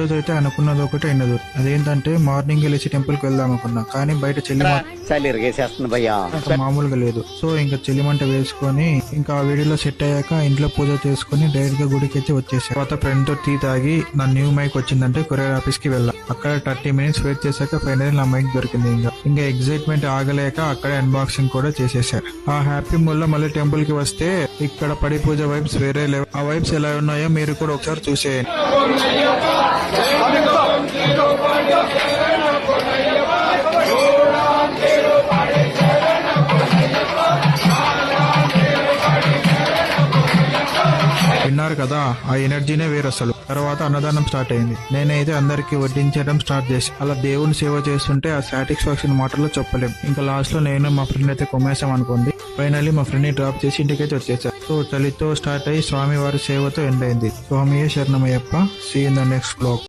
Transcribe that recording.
రోజు అయితే అనుకున్నది ఒకటి అయినది. అదేంటంటే మార్నింగ్ లేచి టెంపుల్ కి వెళ్దాం అనుకున్నా, కానీ బయట మామూలుగా లేదు. సో ఇంకా చెల్లిమంట వేసుకొని ఇంకా ఆ వేడిలో సెట్ అయ్యాక ఇంట్లో పూజ చేసుకుని డైరెక్ట్ గా గుడికి అయితే వచ్చేసా. తర్వాత ఫ్రెండ్ తో టీ తాగి నా న్యూ మైక్ వచ్చిందంటే కొరియర్ ఆఫీస్ కి వెళ్ళా. అక్కడ 30 మినిట్స్ వెయిట్ చేశాక ఫైనల్ నా మైక్ దొరికింది. ఇంకా ఎగ్జైట్మెంట్ ఆగలేక అక్కడే అన్బాక్సింగ్ కూడా చేసేసారు. ఆ హ్యాపీ మూడ్ లో మళ్ళీ టెంపుల్ కి వస్తే ఇక్కడ పడి పూజ వైబ్స్ వేరే లేవు. ఆ వైబ్స్ ఎలా ఉన్నాయో మీరు కూడా ఒకసారి చూసేయండి. విన్నారు కదా, ఆ ఎనర్జీనే వేరు అసలు. తర్వాత అన్నదానం స్టార్ట్ అయింది. నేనైతే అందరికి వడ్డించడం స్టార్ట్ చేసి అలా దేవుని సేవ చేస్తుంటే ఆ సాటిస్ఫాక్షన్ మాటల్లో చెప్పలేం. ఇంకా లాస్ట్ లో నేను మా ఫ్రెండ్ అయితే కొమ్మేసాం అనుకోండి. ఫైనల్లీ మా ఫ్రెండ్ ని డ్రాప్ చేసి ఇంటికైతే వచ్చేసా. సో చలితో స్టార్ట్ అయ్యి స్వామి వారి సేవతో ఎండ్ అయింది. స్వామియే శరణమయ్యప్ప. See in the next blog.